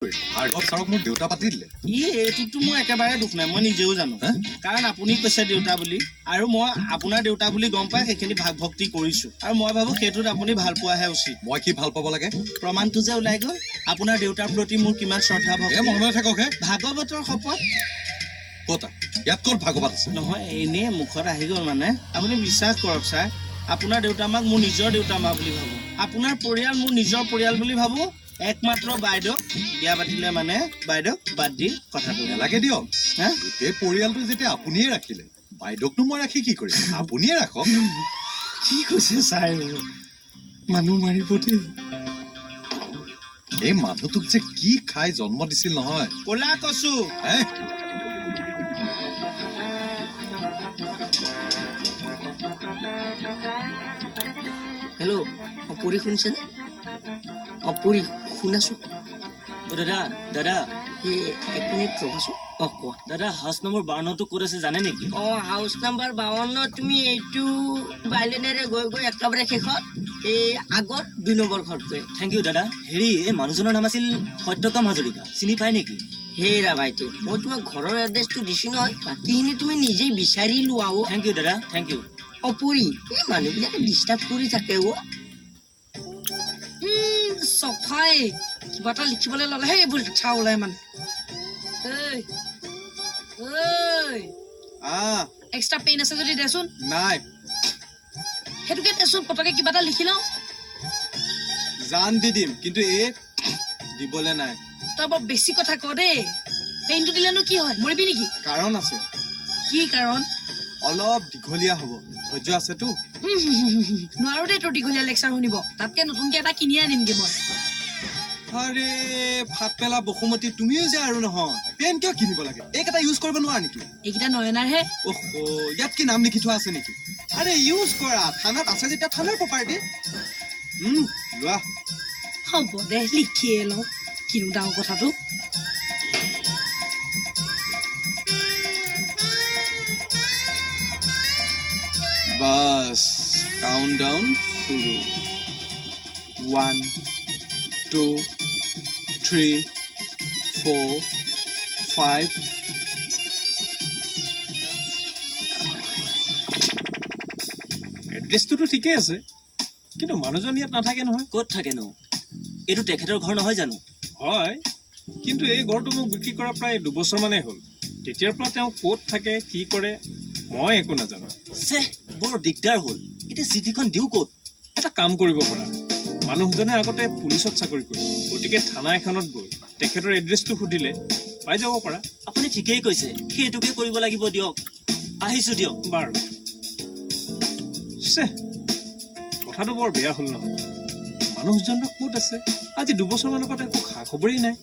মোৰ দেউতা পাতি দিলে এইটোতো মোৰ একেবাৰে দুখ নাই, মই নিজেও জানো। কাৰণ আপুনি কৈছে দেউতা বুলি, আৰু মই আপোনাৰ দেউতা বুলি গম পাই সেইখিনি ভাগ ভক্তি কৰিছো, আৰু মই ভাবো সেইটোত আপুনি ভাল পোৱাহে উচিত। মই কি ভাল পাব লাগে? প্ৰমাণটো যে ওলাই গ'ল, আপোনাৰ দেউতাৰ প্ৰতি মোৰ কিমান শ্ৰদ্ধা ভক্তি। মনে থাকক হে। ভাগৱতৰ শপত ক'ত ইয়াত ক'ত ভাগৱত আছে? নহয়, এনেই মুখত আহি গ'ল মানে। আপুনি বিশ্বাস কৰক ছাৰ, আপোনাৰ দেউতা মাক মোৰ নিজৰ দেউতা মা বুলি ভাবো, আপোনাৰ পৰিয়াল মোৰ নিজৰ পৰিয়াল বুলি ভাবো। একমাত্ৰ বাইদেউ বিয়া পাতিলে মানে বাইদেউক বাদ দি কথাটো নালাগে দিয়ক। হা গোটেই পৰিয়ালটো যেতিয়া আপুনিয়ে ৰাখিলে, বাইদেউকনো মই ৰাখি কি কৰিম? আপুনিয়ে ৰাখক। কি কৈছে ছাৰ? মানুহ মাৰিব দেই। এই মানুহটোক যে কি খাই জন্ম দিছিল নহয়। ক'লা কচু হেল্ল', পৰি শুনিছেনে? পৰি শুনাছো। দাদা দাদা এই এক মিনিট ৰ'বাচোন। কোৱা দাদা, হাউচ নম্বৰ 52টো ক'ত আছে জানে নেকি? হাউচ নাম্বাৰ 52 তুমি এইটো বাইলেনেৰে গৈ গৈ একেবাৰে শেষত এই আগত 2 নম্বৰ ঘৰটোৱে। থেংক ইউ দাদা। হেৰি, এই মানুহজনৰ নাম আছিল সত্যকাম হাজৰিকা, চিনি পায় নেকি? হেৰা ভাইটি, মই তোমাক ঘৰৰ এড্ৰেছটো দিছো নহয়, বাকীখিনি তুমি নিজেই বিচাৰি লোৱা। থেংক ইউ দাদা, থেংক ইউ। পৰি এই মানুহবিলাকে ডিষ্টাৰ্ব কৰি থাকে। চফাই কিবা এটা লিখিবলৈ ল'লেহে এইবোৰ কথা ওলাই মানে। এক্সট্ৰা পেইন আছে যদি দেচোন। নাই, সেইটোকে দেচোন, পতকে কিবা এটা লিখি লওঁ। জান দি দিম, কিন্তু এই দিবলে নাই। তই বৰ বেছি কথা ক দেই। পেইনটো দিলেনো কি হয়, মৰিবি নেকি? কাৰণ আছে, কি কাৰণ? অলপ দীঘলীয়া হ'ব, ধৈৰ্য আছেতো। নোৱাৰো দেই তোৰ দীঘলীয়া লেকচাৰ শুনিব, তাতকে নতুনকে এটা কিনি আনিমগে মই। আৰে ফাট পেলা বসুমতী, তুমিও যে আৰু নহয়, পেন কিয় কিনিব লাগে? এইকেইটা ইউজ কৰিব নোৱাৰা নেকি? এইকেইটা নয়নাৰ হে। ইয়াত কি নাম লিখি থোৱা আছে নেকি? আৰে ইউজ কৰা, থানাত আছে যেতিয়া থানাৰ প্ৰপাৰ্টি। লোৱা। হ'ব দে, লিখিয়ে লওঁ, কিনো ডাঙৰ কথাটো। বাস কাউন্ট ডাউন শুৰু। 1 2 3 4 5 এড্ৰেছটোতো ঠিকেই আছে, কিন্তু মানুহজন ইয়াত নাথাকে নহয়। ক'ত থাকেনো? এইটো তেখেতৰ ঘৰ নহয় জানো? হয়, কিন্তু এই ঘৰটো মোক বিক্ৰী কৰা প্ৰায় 2 বছৰ মানেই হ'ল। তেতিয়াৰ পৰা তেওঁ ক'ত থাকে, কি কৰে, মই একো নাজানো। বৰ দিগদাৰ হ'ল। এতিয়া চিঠিখন দিওঁ ক'ত? এটা কাম কৰিব পৰা, মানুহজনে আগতে পুলিচত চাকৰি কৰে, গতিকে থানা এখনত গৈ তেখেতৰ এড্ৰেছটো সুধিলে পাই যাব পাৰা। আপুনি ঠিকেই কৈছে, সেইটোকে কৰিব লাগিব দিয়ক। আহিছো দিয়ক। বাৰু, কথাটো বৰ বেয়া হ'ল নহয়। মানুহজনক ক'ত আছে? আজি 2 বছৰ মানৰ পৰা একো খা খবৰেই নাই।